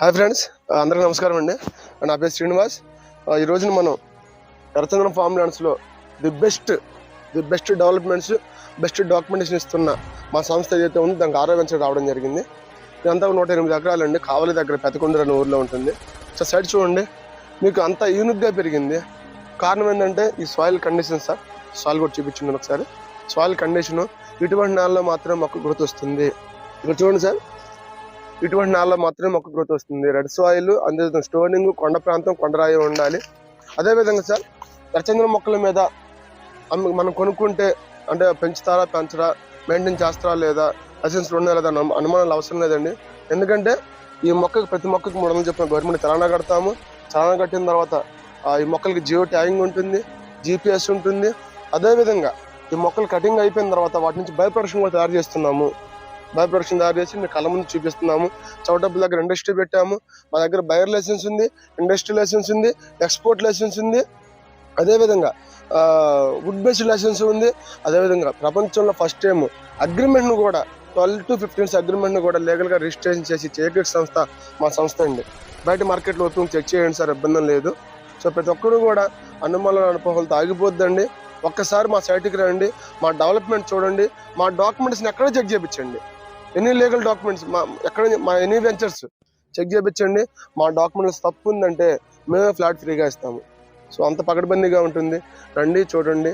Hi friends, అందరికీ నమస్కారం అండి. నా పేరు శ్రీనివాస్. ఈ రోజున మనం ఎర్రచంద్రం ఫార్మ్ ల్యాండ్స్లో the best developments, best documentation ఇస్తున్న మా సంస్థ ఏదైతే ఉందో దానికి ఆరోగ్యం రావడం జరిగింది. ఇదంతా 108 ఎకరాలండి. కావలి దగ్గర పెతకొండూరు అనే ఊరిలో ఉంటుంది. సో సైడ్ చూడండి, మీకు అంతా యూనిక్గా పెరిగింది. కారణం ఏంటంటే ఈ సాయిల్ కండిషన్ సార్. సాయిల్ కూడా చూపించండి ఒకసారి. సాయిల్ కండిషను ఇటువంటి నేలలో మాత్రమే మొక్క గ్రోత్ వస్తుంది. ఇక్కడ చూడండి సార్, ఇటువంటి నేలలో మాత్రమే మొక్క గ్రోత్ వస్తుంది. రెడ్ సాయిల్, అందులో స్టోనింగ్, కొండ ప్రాంతం, కొండరాయి ఉండాలి. అదేవిధంగా సార్, ఎర్రచంద్రం మొక్కల మీద మనం కొనుక్కుంటే అంటే పెంచరా, మెయింటైన్ చేస్తారా లేదా, లైసెన్స్ ఉన్నాయా లేదా అనుమానాలు అవసరం లేదండి. ఎందుకంటే ఈ మొక్కకి ప్రతి మొక్కకి 300 చెప్పిన గవర్నమెంట్ చలానా కడతాము. చలానా కట్టిన తర్వాత ఈ మొక్కలకి జియో ట్యాగింగ్ ఉంటుంది, GPS ఉంటుంది. అదేవిధంగా ఈ మొక్కలు కటింగ్ అయిపోయిన తర్వాత వాటి నుంచి బై ప్రొడక్షన్ కూడా తయారు చేస్తున్నాము. బై ప్రొడక్షన్ తయారు చేసి మీ కళ్ళ ముందు చూపిస్తున్నాము. చౌటప్పుల దగ్గర ఇండస్ట్రీ పెట్టాము. మా దగ్గర బయర్ లైసెన్స్ ఉంది, ఇండస్ట్రీ లైసెన్స్ ఉంది, ఎక్స్పోర్ట్ లైసెన్స్ ఉంది. అదేవిధంగా వుడ్ బేస్డ్ లైసెన్స్ ఉంది. అదేవిధంగా ప్రపంచంలో ఫస్ట్ టైం అగ్రిమెంట్ను కూడా 12 to 15 అగ్రిమెంట్ను కూడా లీగల్గా రిజిస్ట్రేషన్ చేసి చేయగలిగే సంస్థ మా సంస్థ అండి. బయట మార్కెట్లో ఓపెన్ చెక్ చేయండి సార్, ఇబ్బంది లేదు. సో ప్రతి ఒక్కరు కూడా అనుమానాలు అనుభవాలతో ఆగిపోద్దండి. ఒక్కసారి మా సైట్కి రండి, మా డెవలప్మెంట్ చూడండి, మా డాక్యుమెంట్స్ని ఎక్కడ చెక్ చేయించండి. ఎనీ లీగల్ డాక్యుమెంట్స్ మా ఎనీ వెంచర్స్ చెక్ చేయించండి. మా డాక్యుమెంట్స్ తప్పు ఉందంటే మేమే ఫ్లాట్ ఫ్రీగా ఇస్తాము. సో అంత పకడ్బందీగా ఉంటుంది. రండి, చూడండి.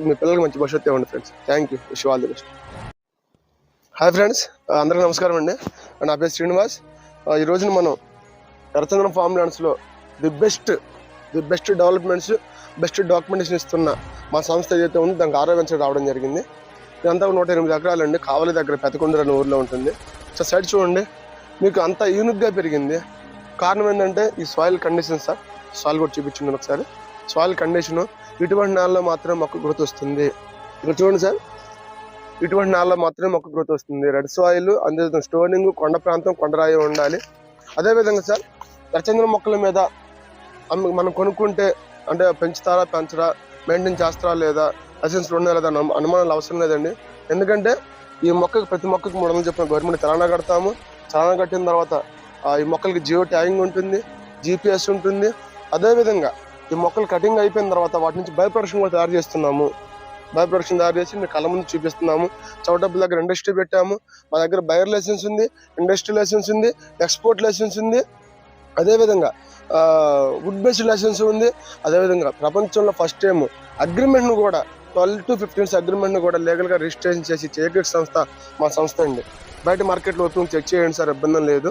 మీ పిల్లలకి మంచి భవిష్యత్తు ఇవ్వండి friends. Thank you. Wish all the best. Hi friends, అందరికీ నమస్కారం అండి. నా పేరు శ్రీనివాస్. ఈ రోజున మనం ఎర్రచంద్రం ఫార్మ్ ల్యాండ్స్లో the best developments, best documentation ఇస్తున్న మా సంస్థ ఏదైతే ఉందో దానికి ఆరోగ్యం రావడం జరిగింది. ఇదంతా 108 ఎకరాలండి. కావలి దగ్గర పెతకొండూరు అనే ఊరిలో ఉంటుంది. సో సైడ్ చూడండి, మీకు అంతా యూనిక్గా పెరిగింది. కారణం ఏంటంటే ఈ సాయిల్ కండిషన్ సార్. సాయిల్ కూడా చూపించండి ఒకసారి. సాయిల్ కండిషను ఇటువంటి నేలలో మాత్రమే మొక్క గ్రోత్ వస్తుంది. ఇక్కడ చూడండి సార్, ఇటువంటి నేలలో మాత్రమే మొక్క గ్రోత్ వస్తుంది. రెడ్ సాయిల్, అందులో స్టోనింగ్, కొండ ప్రాంతం, కొండరాయి ఉండాలి. అదేవిధంగా సార్, ఎర్రచంద్రం మొక్కల మీద మనం కొనుక్కుంటే అంటే పెంచరా, మెయింటైన్ చేస్తారా లేదా, లైసెన్స్ ఉన్నాయా లేదా అనుమానాలు అవసరం లేదండి. ఎందుకంటే ఈ మొక్కకి ప్రతి మొక్కకి 300 చెప్పిన గవర్నమెంట్ చలానా కడతాము. చలానా కట్టిన తర్వాత ఈ మొక్కలకి జియో ట్యాగింగ్ ఉంటుంది, GPS ఉంటుంది. అదేవిధంగా ఈ మొక్కలు కటింగ్ అయిపోయిన తర్వాత వాటి నుంచి బై ప్రొడక్షన్ కూడా తయారు చేస్తున్నాము. బై ప్రొడక్షన్ తయారు చేసి మీ కళ్ళ ముందు చూపిస్తున్నాము. చౌటప్పుల దగ్గర ఇండస్ట్రీ పెట్టాము. మా దగ్గర బయర్ లైసెన్స్ ఉంది, ఇండస్ట్రీ లైసెన్స్ ఉంది, ఎక్స్పోర్ట్ లైసెన్స్ ఉంది. అదేవిధంగా వుడ్ బేస్డ్ లైసెన్స్ ఉంది. అదేవిధంగా ప్రపంచంలో ఫస్ట్ టైం అగ్రిమెంట్ను కూడా 12 to 15 అగ్రిమెంట్ను కూడా లీగల్గా రిజిస్ట్రేషన్ చేసి చేయగలిగే సంస్థ మా సంస్థ అండి. బయట మార్కెట్లో ఓపెన్ చెక్ చేయండి సార్, ఇబ్బంది లేదు.